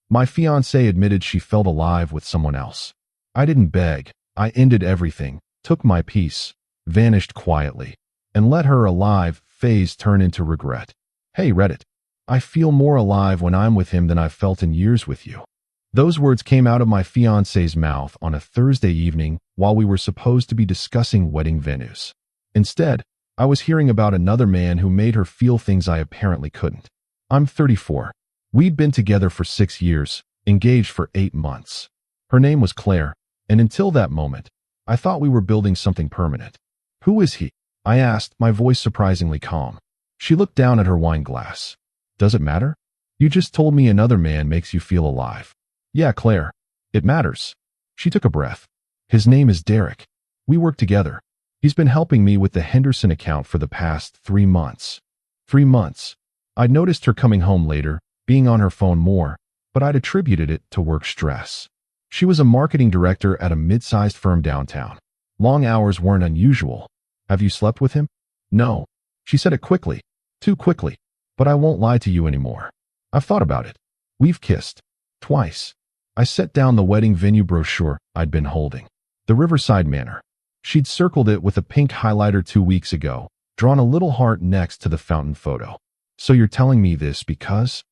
My fiancée admitted she felt alive with someone else. I didn't beg. I ended everything, took my piece, vanished quietly, and let her alive phase turn into regret. Hey Reddit, I feel more alive when I'm with him than I've felt in years with you. Those words came out of my fiancé's mouth on a Thursday evening while we were supposed to be discussing wedding venues. Instead, I was hearing about another man who made her feel things I apparently couldn't. I'm 34. We'd been together for 6 years, engaged for 8 months. Her name was Claire, and until that moment, I thought we were building something permanent. Who is he? I asked, my voice surprisingly calm. She looked down at her wine glass. Does it matter? You just told me another man makes you feel alive. Yeah, Claire. It matters. She took a breath. His name is Derek. We work together. He's been helping me with the Henderson account for the past 3 months. 3 months. I'd noticed her coming home later, being on her phone more, but I'd attributed it to work stress. She was a marketing director at a mid-sized firm downtown. Long hours weren't unusual. Have you slept with him? No. She said it quickly. Too quickly. But I won't lie to you anymore. I've thought about it. We've kissed. Twice. I set down the wedding venue brochure I'd been holding. The Riverside Manor. She'd circled it with a pink highlighter 2 weeks ago, drawn a little heart next to the fountain photo. So you're telling me this because?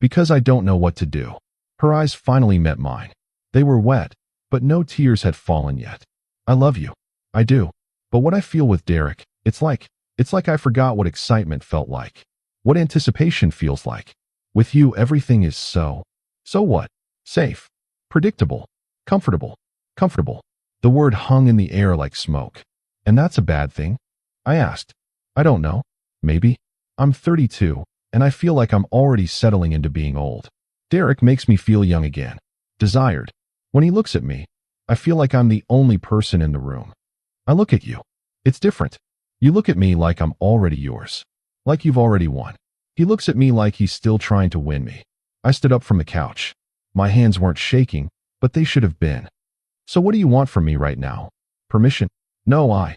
Because I don't know what to do. Her eyes finally met mine. They were wet, but no tears had fallen yet. I love you. I do. But what I feel with Derek, it's like I forgot what excitement felt like. What anticipation feels like. With you, everything is so what? Safe. Predictable. Comfortable. The word hung in the air like smoke. And that's a bad thing? I asked. I don't know. Maybe. I'm 32, and I feel like I'm already settling into being old. Derek makes me feel young again. Desired. When he looks at me, I feel like I'm the only person in the room. I look at you. It's different. You look at me like I'm already yours. Like you've already won. He looks at me like he's still trying to win me. I stood up from the couch. My hands weren't shaking, but they should have been. So what do you want from me right now? Permission? No,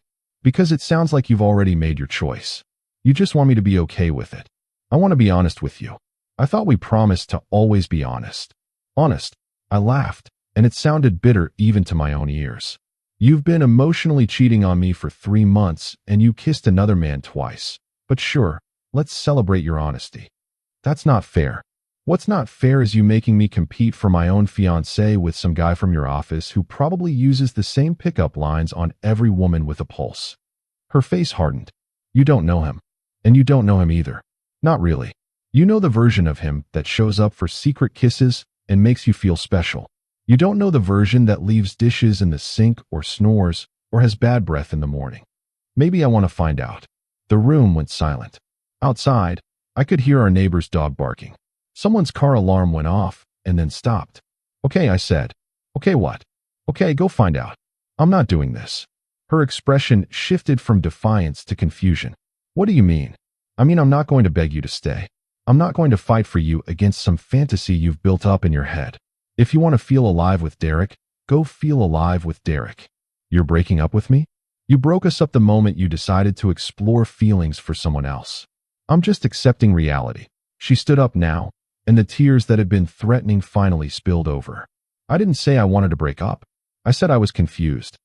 because it sounds like you've already made your choice. You just want me to be okay with it. I want to be honest with you. I thought we promised to always be honest. Honest. I laughed, and it sounded bitter even to my own ears. You've been emotionally cheating on me for 3 months, and you kissed another man twice. But sure, let's celebrate your honesty. That's not fair. What's not fair is you making me compete for my own fiancé with some guy from your office who probably uses the same pickup lines on every woman with a pulse. Her face hardened. You don't know him. And you don't know him either. Not really. You know the version of him that shows up for secret kisses and makes you feel special. You don't know the version that leaves dishes in the sink or snores or has bad breath in the morning. Maybe I want to find out. The room went silent. Outside, I could hear our neighbor's dog barking. Someone's car alarm went off and then stopped. Okay, I said. Okay, what? Okay, go find out. I'm not doing this. Her expression shifted from defiance to confusion. What do you mean? I mean, I'm not going to beg you to stay. I'm not going to fight for you against some fantasy you've built up in your head. If you want to feel alive with Derek, go feel alive with Derek. You're breaking up with me? You broke us up the moment you decided to explore feelings for someone else. I'm just accepting reality. She stood up now, and the tears that had been threatening finally spilled over. I didn't say I wanted to break up. I said I was confused.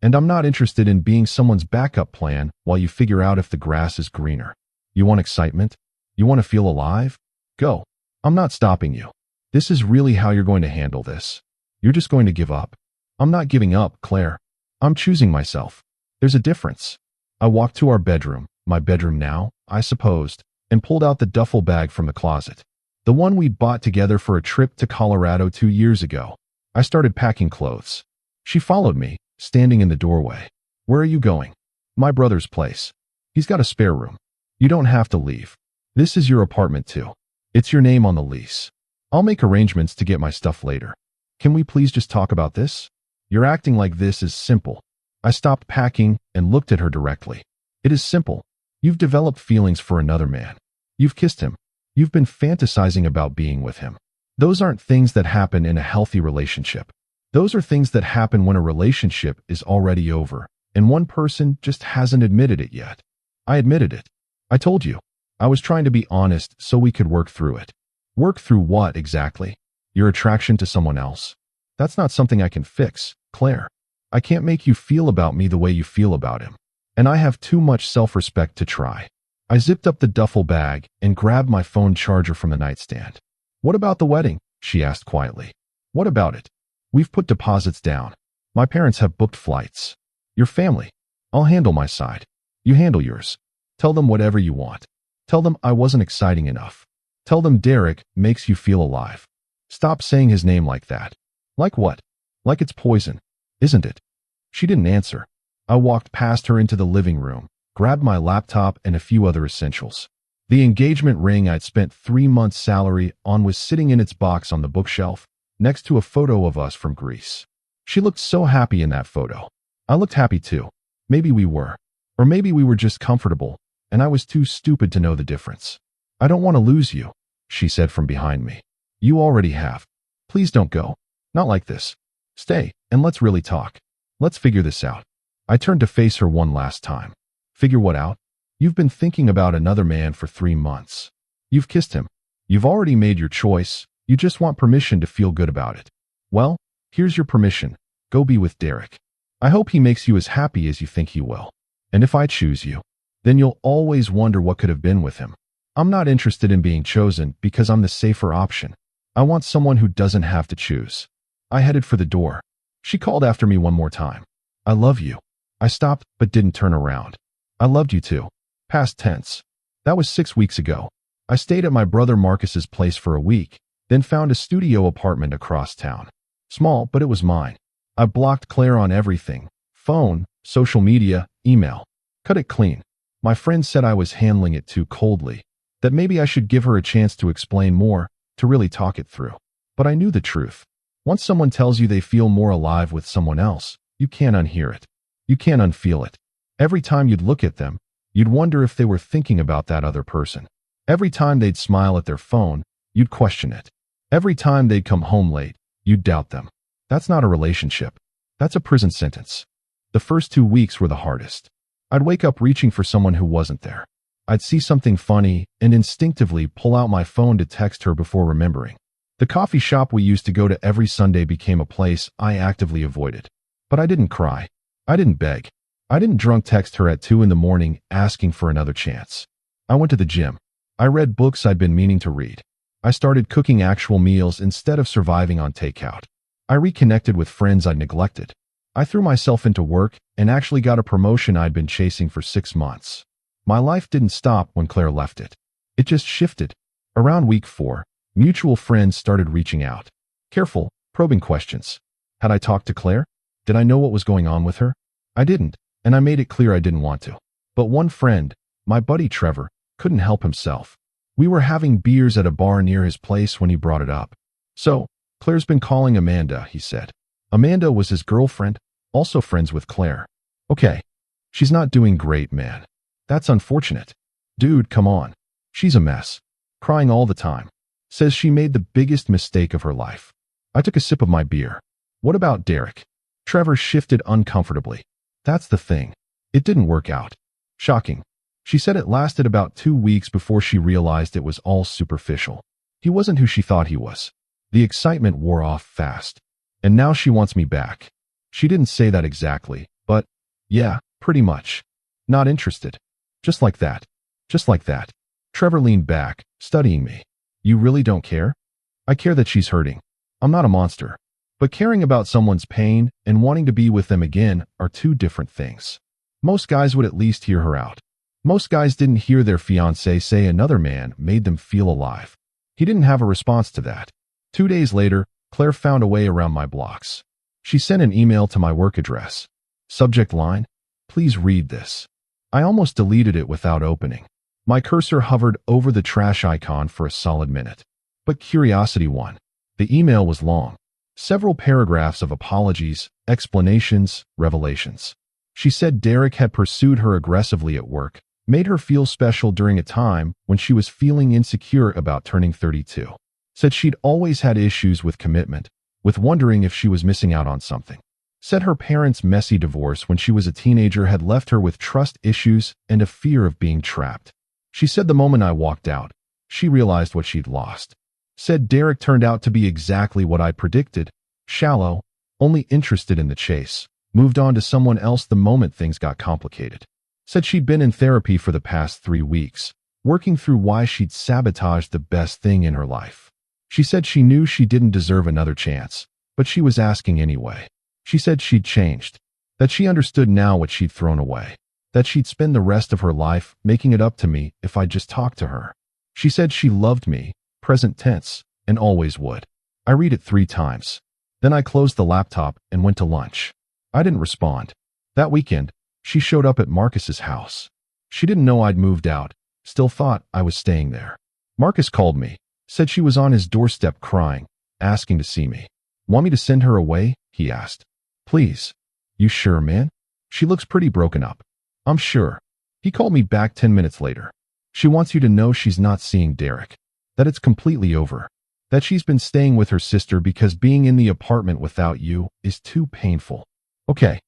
And I'm not interested in being someone's backup plan while you figure out if the grass is greener. You want excitement? You want to feel alive? Go. I'm not stopping you. This is really how you're going to handle this. You're just going to give up. I'm not giving up, Claire. I'm choosing myself. There's a difference. I walked to our bedroom, my bedroom now, I supposed, and pulled out the duffel bag from the closet. The one we'd bought together for a trip to Colorado 2 years ago. I started packing clothes. She followed me, standing in the doorway. Where are you going? My brother's place. He's got a spare room. You don't have to leave. This is your apartment too. It's your name on the lease. I'll make arrangements to get my stuff later. Can we please just talk about this? You're acting like this is simple. I stopped packing and looked at her directly. It is simple. You've developed feelings for another man. You've kissed him. You've been fantasizing about being with him. Those aren't things that happen in a healthy relationship. Those are things that happen when a relationship is already over, and one person just hasn't admitted it yet. I admitted it. I told you. I was trying to be honest so we could work through it. Work through what exactly? Your attraction to someone else? That's not something I can fix, Claire. I can't make you feel about me the way you feel about him. And I have too much self-respect to try. I zipped up the duffel bag and grabbed my phone charger from the nightstand. What about the wedding? She asked quietly. What about it? We've put deposits down. My parents have booked flights. Your family. I'll handle my side. You handle yours. Tell them whatever you want. Tell them I wasn't exciting enough. Tell them Derek makes you feel alive. Stop saying his name like that. Like what? Like it's poison, isn't it? She didn't answer. I walked past her into the living room, grabbed my laptop and a few other essentials. The engagement ring I'd spent 3 months' salary on was sitting in its box on the bookshelf, next to a photo of us from Greece. She looked so happy in that photo. I looked happy too. Maybe we were. Or maybe we were just comfortable, and I was too stupid to know the difference. I don't want to lose you, she said from behind me. You already have. Please don't go. Not like this. Stay, and let's really talk. Let's figure this out. I turned to face her one last time. Figure what out? You've been thinking about another man for 3 months. You've kissed him. You've already made your choice. You just want permission to feel good about it. Well, here's your permission. Go be with Derek. I hope he makes you as happy as you think he will. And if I choose you, then you'll always wonder what could have been with him. I'm not interested in being chosen because I'm the safer option. I want someone who doesn't have to choose. I headed for the door. She called after me one more time. I love you. I stopped but didn't turn around. I loved you too. Past tense. That was 6 weeks ago. I stayed at my brother Marcus's place for a week, then found a studio apartment across town. Small, but it was mine. I blocked Claire on everything. Phone, social media, email. Cut it clean. My friend said I was handling it too coldly, that maybe I should give her a chance to explain more, to really talk it through. But I knew the truth. Once someone tells you they feel more alive with someone else, you can't unhear it. You can't unfeel it. Every time you'd look at them, you'd wonder if they were thinking about that other person. Every time they'd smile at their phone, you'd question it. Every time they'd come home late, you'd doubt them. That's not a relationship. That's a prison sentence. The first 2 weeks were the hardest. I'd wake up reaching for someone who wasn't there. I'd see something funny and instinctively pull out my phone to text her before remembering. The coffee shop we used to go to every Sunday became a place I actively avoided. But I didn't cry. I didn't beg. I didn't drunk text her at 2 in the morning asking for another chance. I went to the gym. I read books I'd been meaning to read. I started cooking actual meals instead of surviving on takeout. I reconnected with friends I'd neglected. I threw myself into work and actually got a promotion I'd been chasing for 6 months. My life didn't stop when Claire left it. It just shifted. Around week 4, mutual friends started reaching out. Careful, probing questions. Had I talked to Claire? Did I know what was going on with her? I didn't, and I made it clear I didn't want to. But one friend, my buddy Trevor, couldn't help himself. We were having beers at a bar near his place when he brought it up. So, Claire's been calling Amanda, he said. Amanda was his girlfriend, also friends with Claire. Okay. She's not doing great, man. That's unfortunate. Dude, come on. She's a mess. Crying all the time. Says she made the biggest mistake of her life. I took a sip of my beer. What about Derek? Trevor shifted uncomfortably. That's the thing. It didn't work out. Shocking. She said it lasted about 2 weeks before she realized it was all superficial. He wasn't who she thought he was. The excitement wore off fast. And now she wants me back. She didn't say that exactly, but yeah, pretty much. Not interested. Just like that. Just like that. Trevor leaned back, studying me. You really don't care? I care that she's hurting. I'm not a monster. But caring about someone's pain and wanting to be with them again are 2 different things. Most guys would at least hear her out. Most guys didn't hear their fiancé say another man made them feel alive. He didn't have a response to that. 2 days later, Claire found a way around my blocks. She sent an email to my work address. Subject line, please read this. I almost deleted it without opening. My cursor hovered over the trash icon for a solid minute. But curiosity won. The email was long. Several paragraphs of apologies, explanations, revelations. She said Derek had pursued her aggressively at work, made her feel special during a time when she was feeling insecure about turning 32. Said she'd always had issues with commitment, with wondering if she was missing out on something. Said her parents' messy divorce when she was a teenager had left her with trust issues and a fear of being trapped. She said the moment I walked out, she realized what she'd lost. Said Derek turned out to be exactly what I predicted. Shallow, only interested in the chase. Moved on to someone else the moment things got complicated. Said she'd been in therapy for the past 3 weeks, working through why she'd sabotaged the best thing in her life. She said she knew she didn't deserve another chance, but she was asking anyway. She said she'd changed, that she understood now what she'd thrown away, that she'd spend the rest of her life making it up to me if I'd just talk to her. She said she loved me, present tense, and always would. I read it 3 times. Then I closed the laptop and went to lunch. I didn't respond. That weekend, she showed up at Marcus's house. She didn't know I'd moved out, still thought I was staying there. Marcus called me, said she was on his doorstep crying, asking to see me. Want me to send her away? He asked. Please. You sure, man? She looks pretty broken up. I'm sure. He called me back 10 minutes later. She wants you to know she's not seeing Derek, that it's completely over, that she's been staying with her sister because being in the apartment without you is too painful. Okay,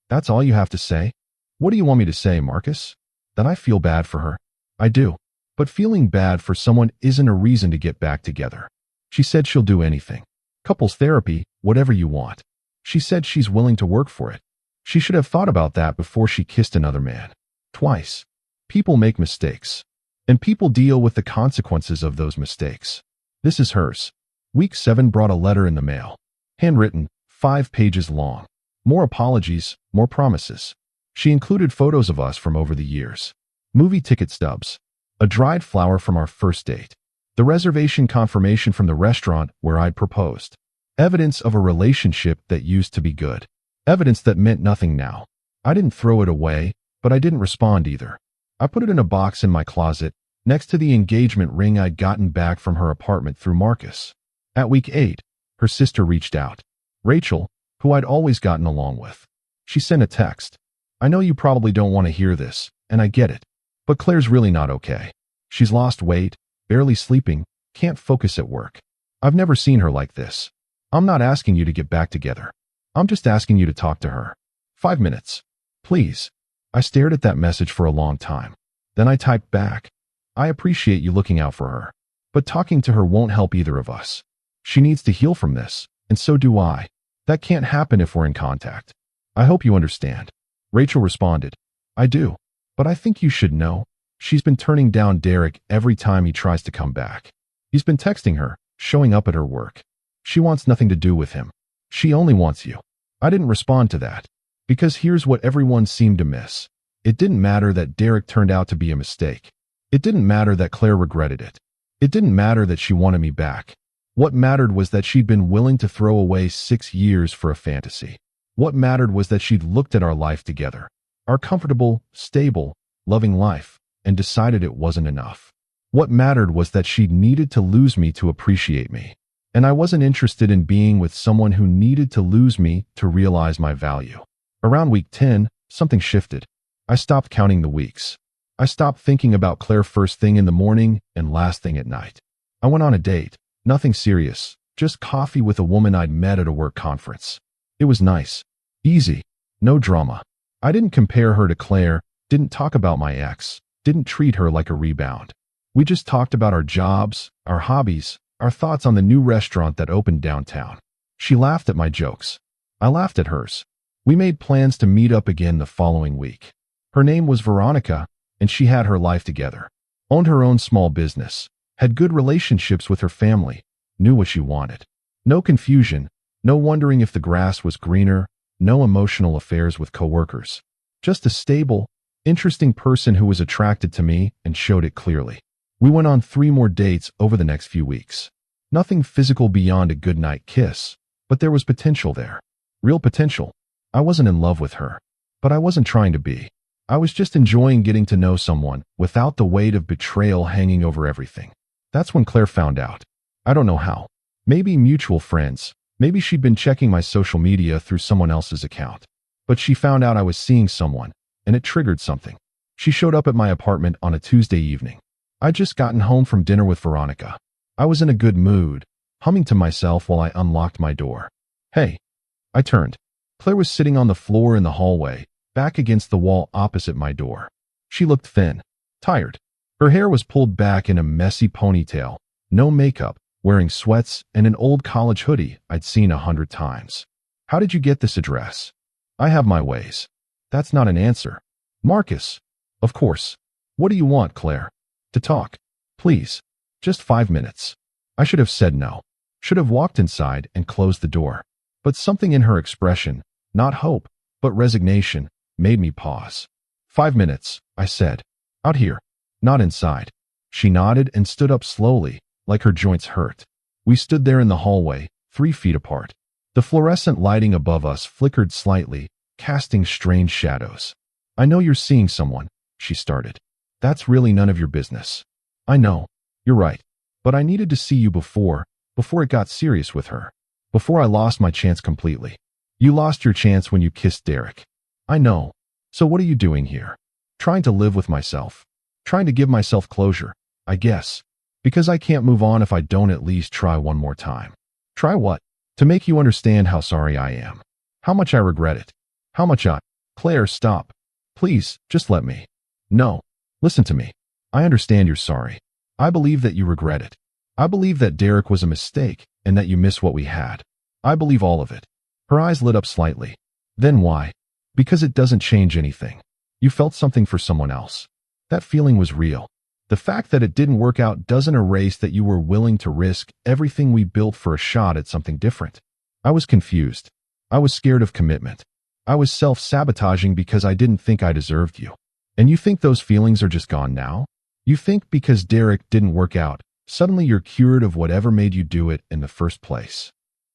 that's all you have to say? What do you want me to say, Marcus? That I feel bad for her? I do. But feeling bad for someone isn't a reason to get back together. She said she'll do anything. Couples therapy, whatever you want. She said she's willing to work for it. She should have thought about that before she kissed another man. Twice. People make mistakes. And people deal with the consequences of those mistakes. This is hers. Week 7 brought a letter in the mail. Handwritten, 5 pages long. More apologies, more promises. She included photos of us from over the years. Movie ticket stubs. A dried flower from our first date. The reservation confirmation from the restaurant where I'd proposed. Evidence of a relationship that used to be good. Evidence that meant nothing now. I didn't throw it away, but I didn't respond either. I put it in a box in my closet, next to the engagement ring I'd gotten back from her apartment through Marcus. At week 8, her sister reached out. Rachel, who I'd always gotten along with. She sent a text. I know you probably don't want to hear this, and I get it. But Claire's really not okay. She's lost weight, barely sleeping, can't focus at work. I've never seen her like this. I'm not asking you to get back together. I'm just asking you to talk to her. 5 minutes. Please. I stared at that message for a long time. Then I typed back. I appreciate you looking out for her. But talking to her won't help either of us. She needs to heal from this, and so do I. That can't happen if we're in contact. I hope you understand. Rachel responded. I do. But I think you should know. She's been turning down Derek every time he tries to come back. He's been texting her, showing up at her work. She wants nothing to do with him. She only wants you. I didn't respond to that. Because here's what everyone seemed to miss. It didn't matter that Derek turned out to be a mistake. It didn't matter that Claire regretted it. It didn't matter that she wanted me back. What mattered was that she'd been willing to throw away 6 years for a fantasy. What mattered was that she'd looked at our life together, our comfortable, stable, loving life, and decided it wasn't enough. What mattered was that she'd needed to lose me to appreciate me. And I wasn't interested in being with someone who needed to lose me to realize my value. Around week 10, something shifted. I stopped counting the weeks. I stopped thinking about Claire first thing in the morning and last thing at night. I went on a date. Nothing serious, just coffee with a woman I'd met at a work conference. It was nice. Easy. No drama. I didn't compare her to Claire, didn't talk about my ex, didn't treat her like a rebound. We just talked about our jobs, our hobbies, our thoughts on the new restaurant that opened downtown. She laughed at my jokes. I laughed at hers. We made plans to meet up again the following week. Her name was Veronica, and she had her life together. Owned her own small business. Had good relationships with her family. Knew what she wanted. No confusion. No wondering if the grass was greener. No emotional affairs with coworkers. Just a stable, interesting person who was attracted to me and showed it clearly. We went on 3 more dates over the next few weeks. Nothing physical beyond a goodnight kiss, but there was potential there. Real potential. I wasn't in love with her, but I wasn't trying to be. I was just enjoying getting to know someone without the weight of betrayal hanging over everything. That's when Claire found out. I don't know how. Maybe mutual friends. Maybe she'd been checking my social media through someone else's account. But she found out I was seeing someone, and it triggered something. She showed up at my apartment on a Tuesday evening. I'd just gotten home from dinner with Veronica. I was in a good mood, humming to myself while I unlocked my door. Hey. I turned. Claire was sitting on the floor in the hallway, back against the wall opposite my door. She looked thin, tired. Her hair was pulled back in a messy ponytail. No makeup, wearing sweats and an old college hoodie I'd seen 100 times. How did you get this address? I have my ways. That's not an answer. Marcus. Of course. What do you want, Claire? To talk. Please. Just 5 minutes. I should have said no. Should have walked inside and closed the door. But something in her expression, not hope, but resignation, made me pause. 5 minutes, I said. Out here. Not inside. She nodded and stood up slowly, like her joints hurt. We stood there in the hallway, 3 feet apart. The fluorescent lighting above us flickered slightly, casting strange shadows. I know you're seeing someone, she started. That's really none of your business. I know. You're right. But I needed to see you before it got serious with her. Before I lost my chance completely. You lost your chance when you kissed Derek. I know. So what are you doing here? Trying to live with myself. Trying to give myself closure, I guess. Because I can't move on if I don't at least try one more time. Try what? To make you understand how sorry I am. How much I regret it. How much Claire, stop. Please, just let me. No. Listen to me. I understand you're sorry. I believe that you regret it. I believe that Derek was a mistake and that you miss what we had. I believe all of it. Her eyes lit up slightly. Then why? Because it doesn't change anything. You felt something for someone else. That feeling was real. The fact that it didn't work out doesn't erase that you were willing to risk everything we built for a shot at something different. I was confused. I was scared of commitment. I was self-sabotaging because I didn't think I deserved you. And you think those feelings are just gone now? You think because Derek didn't work out, suddenly you're cured of whatever made you do it in the first place.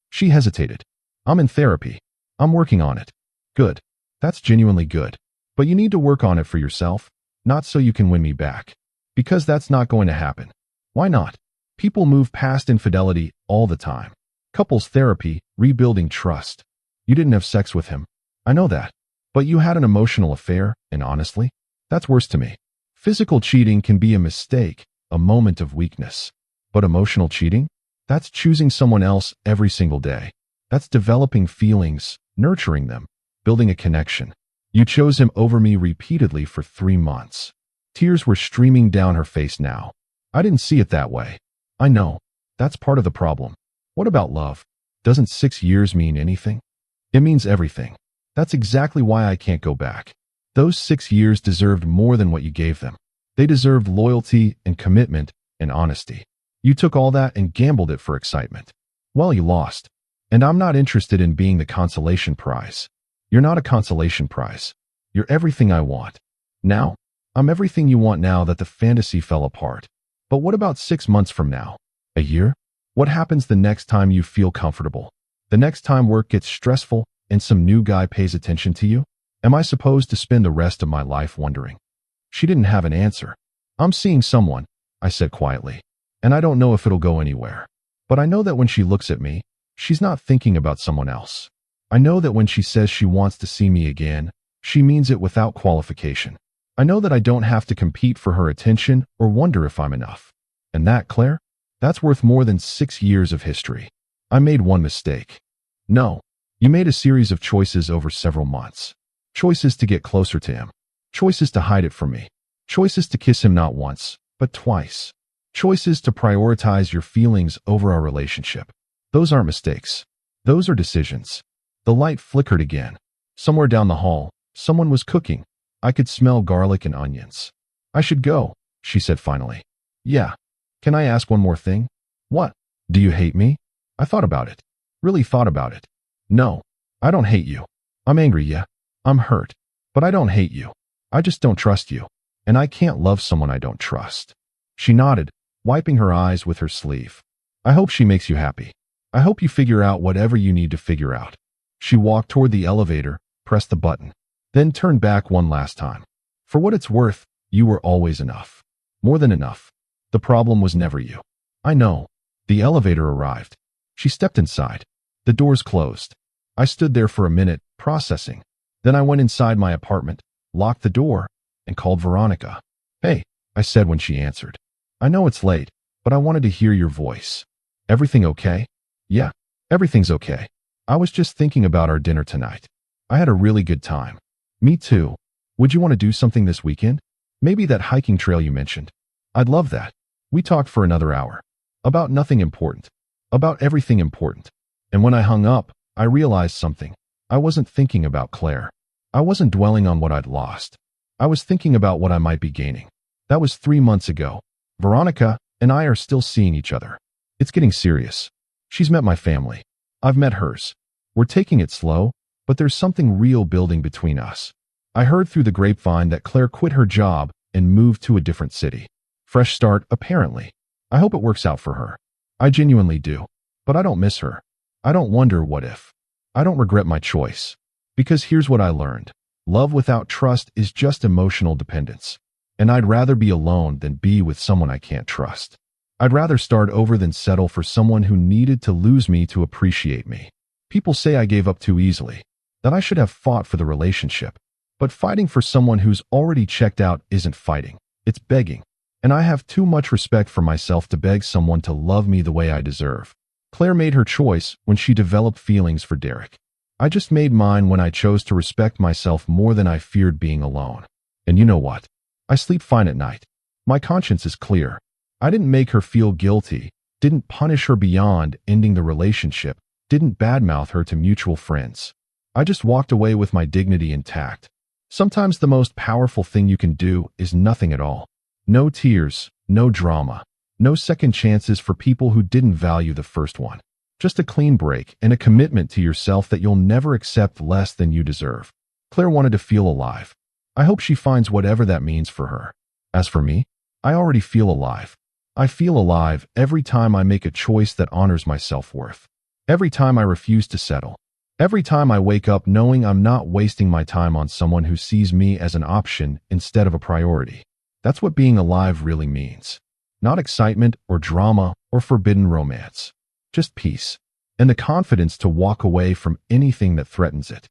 She hesitated. I'm in therapy. I'm working on it. Good. That's genuinely good. But you need to work on it for yourself, not so you can win me back. Because that's not going to happen. Why not? People move past infidelity all the time. Couples therapy, rebuilding trust. You didn't have sex with him. I know that. But you had an emotional affair, and honestly, that's worse to me. Physical cheating can be a mistake, a moment of weakness. But emotional cheating? That's choosing someone else every single day. That's developing feelings, nurturing them, building a connection. You chose him over me repeatedly for 3 months. Tears were streaming down her face now. I didn't see it that way. I know. That's part of the problem. What about love? Doesn't 6 years mean anything? It means everything. That's exactly why I can't go back. Those 6 years deserved more than what you gave them. They deserved loyalty and commitment and honesty. You took all that and gambled it for excitement. Well, you lost. And I'm not interested in being the consolation prize. You're not a consolation prize. You're everything I want. Now, I'm everything you want now that the fantasy fell apart. But what about 6 months from now? A year? What happens the next time you feel comfortable? The next time work gets stressful and some new guy pays attention to you? Am I supposed to spend the rest of my life wondering? She didn't have an answer. I'm seeing someone, I said quietly. And I don't know if it'll go anywhere. But I know that when she looks at me, she's not thinking about someone else. I know that when she says she wants to see me again, she means it without qualification. I know that I don't have to compete for her attention or wonder if I'm enough. And that, Claire, that's worth more than 6 years of history. I made one mistake. No, you made a series of choices over several months. Choices to get closer to him. Choices to hide it from me. Choices to kiss him not once, but twice. Choices to prioritize your feelings over our relationship. Those aren't mistakes. Those are decisions. The light flickered again. Somewhere down the hall, someone was cooking. I could smell garlic and onions. I should go, she said finally. Yeah. Can I ask one more thing? What? Do you hate me? I thought about it. Really thought about it. No, I don't hate you. I'm angry, yeah. I'm hurt. But I don't hate you. I just don't trust you. And I can't love someone I don't trust. She nodded, wiping her eyes with her sleeve. I hope she makes you happy. I hope you figure out whatever you need to figure out. She walked toward the elevator, pressed the button, then turned back one last time. For what it's worth, you were always enough. More than enough. The problem was never you. I know. The elevator arrived. She stepped inside. The doors closed. I stood there for a minute, processing. Then I went inside my apartment, locked the door, and called Veronica. Hey, I said when she answered. I know it's late, but I wanted to hear your voice. Everything okay? Yeah, everything's okay. I was just thinking about our dinner tonight. I had a really good time. Me too. Would you want to do something this weekend? Maybe that hiking trail you mentioned. I'd love that. We talked for another hour. About nothing important. About everything important. And when I hung up, I realized something. I wasn't thinking about Claire. I wasn't dwelling on what I'd lost. I was thinking about what I might be gaining. That was 3 months ago. Veronica and I are still seeing each other. It's getting serious. She's met my family. I've met hers. We're taking it slow, but there's something real building between us. I heard through the grapevine that Claire quit her job and moved to a different city. Fresh start, apparently. I hope it works out for her. I genuinely do. But I don't miss her. I don't wonder what if. I don't regret my choice. Because here's what I learned. Love without trust is just emotional dependence. And I'd rather be alone than be with someone I can't trust. I'd rather start over than settle for someone who needed to lose me to appreciate me. People say I gave up too easily, that I should have fought for the relationship. But fighting for someone who's already checked out isn't fighting, it's begging. And I have too much respect for myself to beg someone to love me the way I deserve. Claire made her choice when she developed feelings for Derek. I just made mine when I chose to respect myself more than I feared being alone. And you know what? I sleep fine at night. My conscience is clear. I didn't make her feel guilty, didn't punish her beyond ending the relationship, didn't badmouth her to mutual friends. I just walked away with my dignity intact. Sometimes the most powerful thing you can do is nothing at all. No tears, no drama, no second chances for people who didn't value the first one. Just a clean break and a commitment to yourself that you'll never accept less than you deserve. Claire wanted to feel alive. I hope she finds whatever that means for her. As for me, I already feel alive. I feel alive every time I make a choice that honors my self-worth. Every time I refuse to settle. Every time I wake up knowing I'm not wasting my time on someone who sees me as an option instead of a priority. That's what being alive really means. Not excitement or drama or forbidden romance. Just peace. And the confidence to walk away from anything that threatens it.